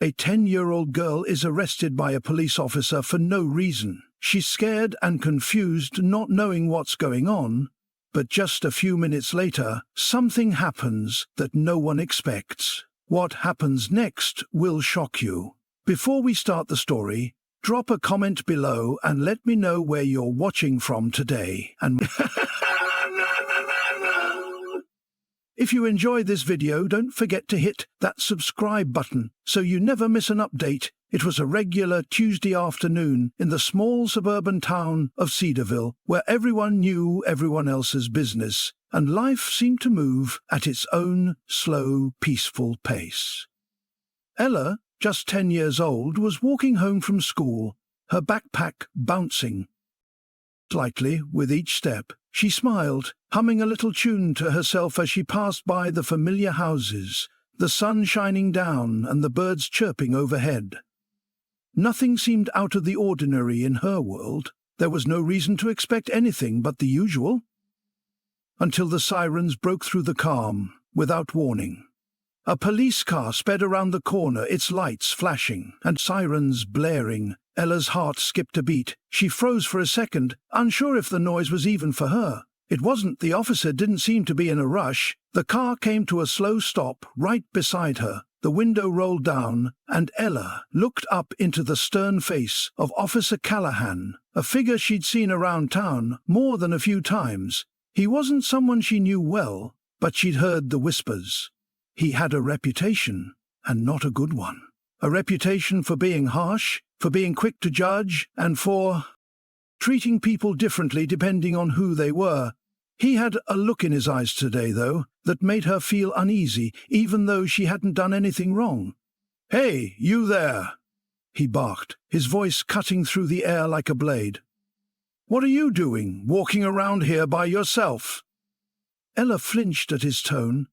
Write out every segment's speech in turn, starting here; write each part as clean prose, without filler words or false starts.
A 10-year-old girl is arrested by a police officer for no reason. She's scared and confused, not knowing what's going on. But just a few minutes later, something happens that no one expects. What happens next will shock you. Before we start the story, drop a comment below and let me know where you're watching from today. And if you enjoyed this video, don't forget to hit that subscribe button so you never miss an update. It was a regular Tuesday afternoon in the small suburban town of Cedarville, where everyone knew everyone else's business, and life seemed to move at its own slow, peaceful pace. Ella, just 10 years old, was walking home from school, her backpack bouncing slightly with each step. She smiled, humming a little tune to herself as she passed by the familiar houses, the sun shining down and the birds chirping overhead. Nothing seemed out of the ordinary in her world. There was no reason to expect anything but the usual. Until the sirens broke through the calm, without warning. A police car sped around the corner, its lights flashing and sirens blaring. Ella's heart skipped a beat. She froze for a second, unsure if the noise was even for her. It wasn't. The officer didn't seem to be in a rush. The car came to a slow stop right beside her. The window rolled down, and Ella looked up into the stern face of Officer Callahan, a figure she'd seen around town more than a few times. He wasn't someone she knew well, but she'd heard the whispers. He had a reputation, and not a good one. A reputation for being harsh, for being quick to judge, and for treating people differently depending on who they were. He had a look in his eyes today, though, that made her feel uneasy, even though she hadn't done anything wrong. "Hey, you there!" he barked, his voice cutting through the air like a blade. "What are you doing, walking around here by yourself?" Ella flinched at his tone.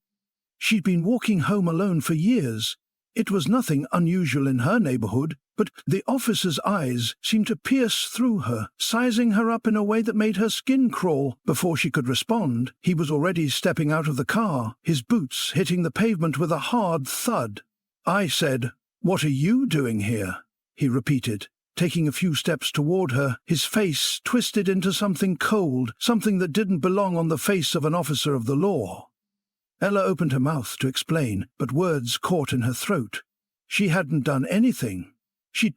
She'd been walking home alone for years. It was nothing unusual in her neighborhood, but the officer's eyes seemed to pierce through her, sizing her up in a way that made her skin crawl. Before she could respond, he was already stepping out of the car, his boots hitting the pavement with a hard thud. "I said, what are you doing here?" he repeated, taking a few steps toward her, his face twisted into something cold, something that didn't belong on the face of an officer of the law. Ella opened her mouth to explain, but words caught in her throat. She hadn't done anything. She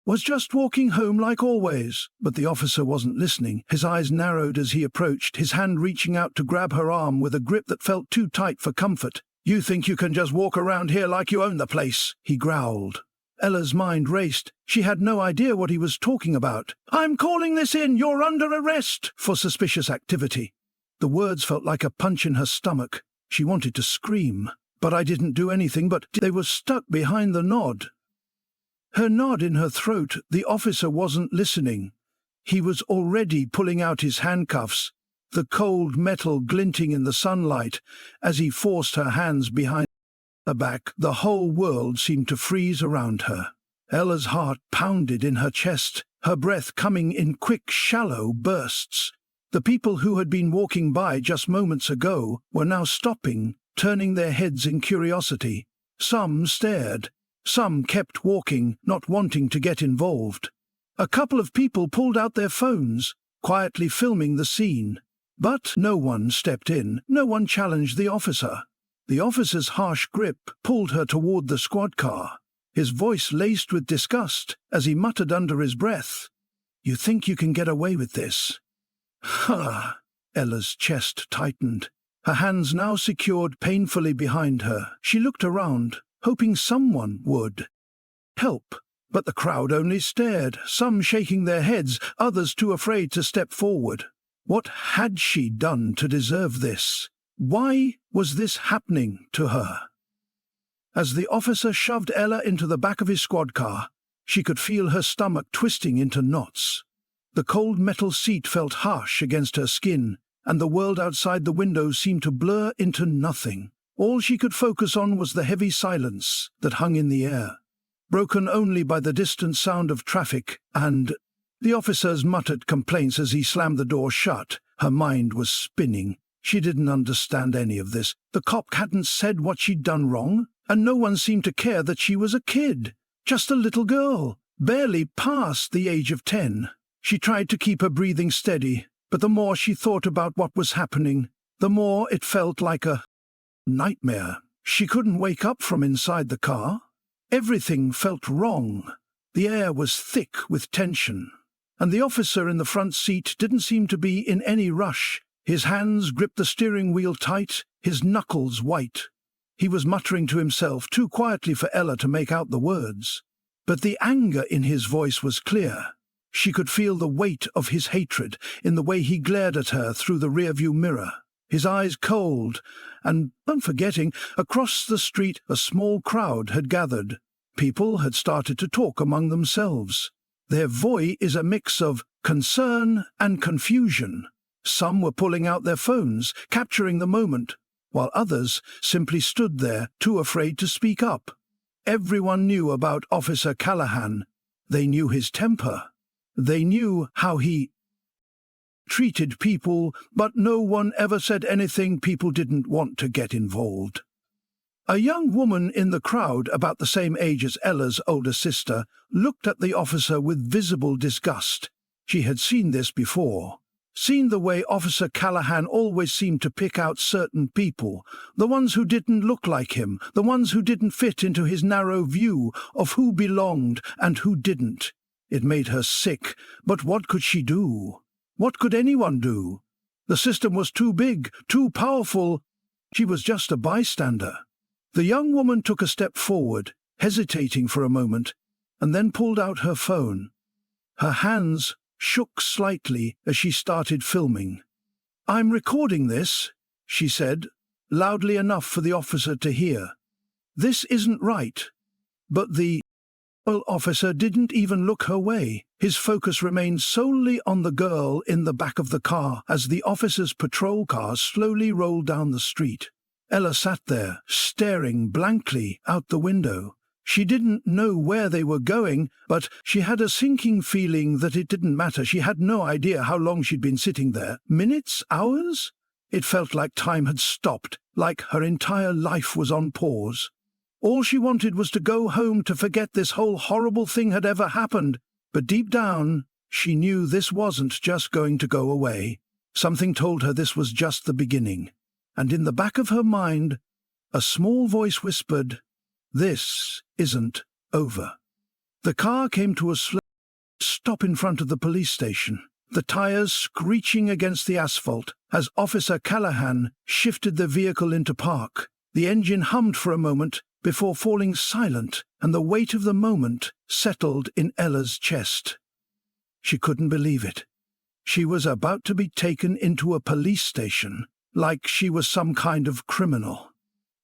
was just walking home like always. But the officer wasn't listening. His eyes narrowed as he approached, his hand reaching out to grab her arm with a grip that felt too tight for comfort. "You think you can just walk around here like you own the place?" he growled. Ella's mind raced. She had no idea what he was talking about. "I'm calling this in. You're under arrest for suspicious activity." The words felt like a punch in her stomach. She wanted to scream, but I didn't do anything, but they were stuck behind the nod. Her nod in her throat. The officer wasn't listening. He was already pulling out his handcuffs, the cold metal glinting in the sunlight as he forced her hands behind her back. The whole world seemed to freeze around her. Ella's heart pounded in her chest, her breath coming in quick, shallow bursts. The people who had been walking by just moments ago were now stopping, turning their heads in curiosity. Some stared. Some kept walking, not wanting to get involved. A couple of people pulled out their phones, quietly filming the scene. But no one stepped in. No one challenged the officer. The officer's harsh grip pulled her toward the squad car, his voice laced with disgust as he muttered under his breath, "You think you can get away with this?" "Ha!" Ella's chest tightened, her hands now secured painfully behind her. She looked around, hoping someone would help, but the crowd only stared, some shaking their heads, others too afraid to step forward. What had she done to deserve this? Why was this happening to her? As the officer shoved Ella into the back of his squad car, she could feel her stomach twisting into knots. The cold metal seat felt harsh against her skin, and the world outside the window seemed to blur into nothing. All she could focus on was the heavy silence that hung in the air, broken only by the distant sound of traffic and the officer's muttered complaints as he slammed the door shut. Her mind was spinning. She didn't understand any of this. The cop hadn't said what she'd done wrong. and no one seemed to care that she was a kid, just a little girl, barely past the age of 10. She tried to keep her breathing steady, but the more she thought about what was happening, the more it felt like a nightmare. She couldn't wake up from inside the car. Everything felt wrong. The air was thick with tension, and the officer in the front seat didn't seem to be in any rush. His hands gripped the steering wheel tight, his knuckles white. He was muttering to himself, too quietly for Ella to make out the words. But the anger in his voice was clear. She could feel the weight of his hatred in the way he glared at her through the rearview mirror, his eyes cold, and, unforgetting, across the street a small crowd had gathered. People had started to talk among themselves. Their voice is a mix of concern and confusion. Some were pulling out their phones, capturing the moment, while others simply stood there, too afraid to speak up. Everyone knew about Officer Callahan. They knew his temper. They knew how he treated people, but no one ever said anything. People didn't want to get involved. A young woman in the crowd, about the same age as Ella's older sister, looked at the officer with visible disgust. She had seen this before. Seen the way Officer Callahan always seemed to pick out certain people, the ones who didn't look like him, the ones who didn't fit into his narrow view of who belonged and who didn't. It made her sick, but what could she do? What could anyone do? The system was too big, too powerful. She was just a bystander. The young woman took a step forward, hesitating for a moment, and then pulled out her phone. Her hands shook slightly as she started filming. "I'm recording this," she said, loudly enough for the officer to hear. "This isn't right." But the officer didn't even look her way. His focus remained solely on the girl in the back of the car as the officer's patrol car slowly rolled down the street. Ella sat there, staring blankly out the window. She didn't know where they were going, but she had a sinking feeling that it didn't matter. She had no idea how long she'd been sitting there. Minutes? Hours? It felt like time had stopped, like her entire life was on pause. All she wanted was to go home, to forget this whole horrible thing had ever happened. But deep down, she knew this wasn't just going to go away. Something told her this was just the beginning. And in the back of her mind, a small voice whispered, "This isn't over." The car came to a slow stop in front of the police station, the tires screeching against the asphalt as Officer Callahan shifted the vehicle into park. The engine hummed for a moment before falling silent, and the weight of the moment settled in Ella's chest. She couldn't believe it. She was about to be taken into a police station, like she was some kind of criminal.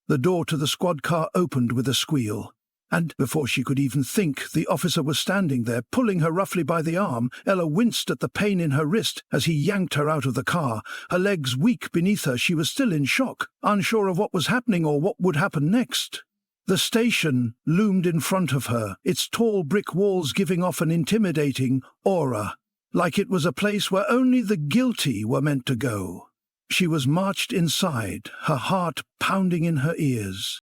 The door to the squad car opened with a squeal, and before she could even think, the officer was standing there, pulling her roughly by the arm. Ella winced at the pain in her wrist as he yanked her out of the car, her legs weak beneath her. She was still in shock, unsure of what was happening or what would happen next. The station loomed in front of her, its tall brick walls giving off an intimidating aura, like it was a place where only the guilty were meant to go. She was marched inside, her heart pounding in her ears.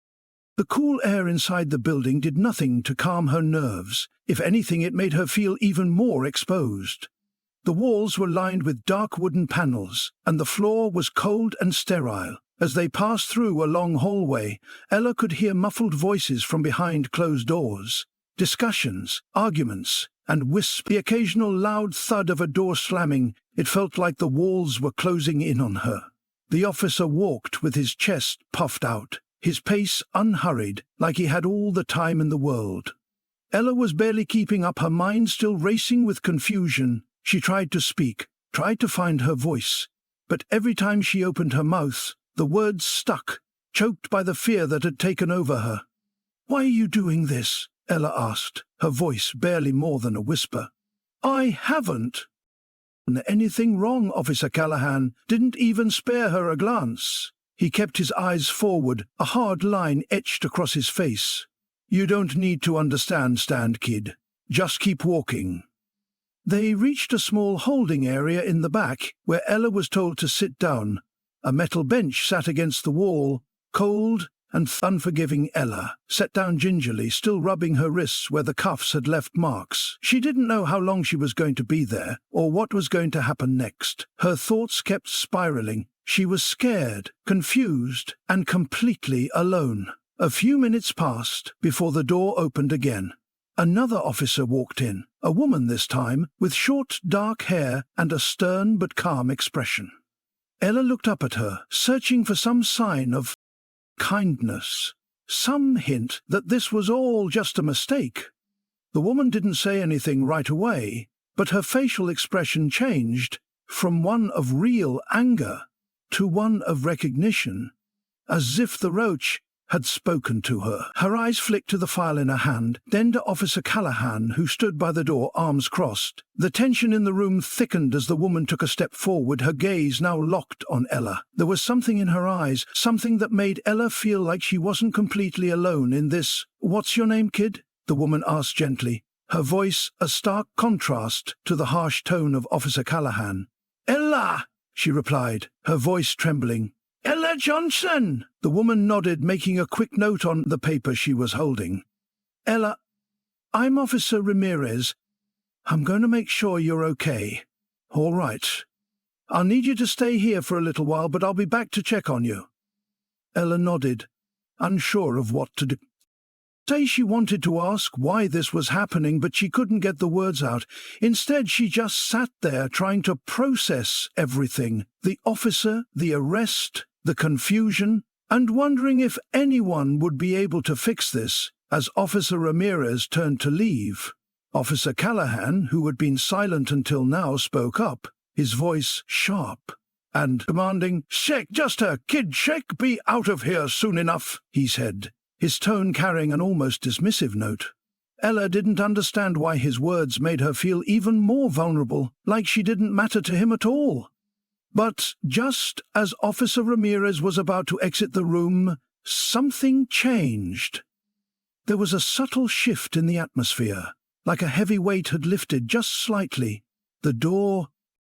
The cool air inside the building did nothing to calm her nerves. If anything, it made her feel even more exposed. The walls were lined with dark wooden panels, and the floor was cold and sterile. As they passed through a long hallway, Ella could hear muffled voices from behind closed doors. Discussions, arguments, and wisps. The occasional loud thud of a door slamming. It felt like the walls were closing in on her. The officer walked with his chest puffed out, his pace unhurried, like he had all the time in the world. Ella was barely keeping up, her mind still racing with confusion. She tried to speak, tried to find her voice, but every time she opened her mouth, the words stuck, choked by the fear that had taken over her. "Why are you doing this?" Ella asked, her voice barely more than a whisper. "I haven't." "Anything wrong?" Officer Callahan didn't even spare her a glance. He kept his eyes forward, a hard line etched across his face. "You don't need to stand, kid. Just keep walking." They reached a small holding area in the back, where Ella was told to sit down. A metal bench sat against the wall, cold and unforgiving Ella sat down gingerly, still rubbing her wrists where the cuffs had left marks. She didn't know how long she was going to be there, or what was going to happen next. Her thoughts kept spiraling. She was scared, confused, and completely alone. A few minutes passed before the door opened again. Another officer walked in, a woman this time, with short, dark hair and a stern but calm expression. Ella looked up at her, searching for some sign of kindness, some hint that this was all just a mistake. The woman didn't say anything right away, but her facial expression changed from one of real anger to one of recognition, as if the roach had spoken to her. Her eyes flicked to the file in her hand, then to Officer Callahan, who stood by the door, arms crossed. The tension in the room thickened as the woman took a step forward, her gaze now locked on Ella. There was something in her eyes, something that made Ella feel like she wasn't completely alone in this. "What's your name, kid?" the woman asked gently, her voice a stark contrast to the harsh tone of Officer Callahan. "Ella," she replied, her voice trembling. "Ella Johnson!" The woman nodded, making a quick note on the paper she was holding. "Ella, I'm Officer Ramirez. I'm going to make sure you're okay." "All right. I'll need you to stay here for a little while, but I'll be back to check on you." Ella nodded, unsure of what to do. She wanted to ask why this was happening, but she couldn't get the words out. Instead, she just sat there trying to process everything: the officer, the arrest, the confusion, and wondering if anyone would be able to fix this. As Officer Ramirez turned to leave, Officer Callahan, who had been silent until now, spoke up, his voice sharp and commanding. "Shake, just her, kid, shake, be out of here soon enough," he said, his tone carrying an almost dismissive note. Ella didn't understand why his words made her feel even more vulnerable, like she didn't matter to him at all. But just as Officer Ramirez was about to exit the room, something changed. There was a subtle shift in the atmosphere, like a heavy weight had lifted just slightly. The door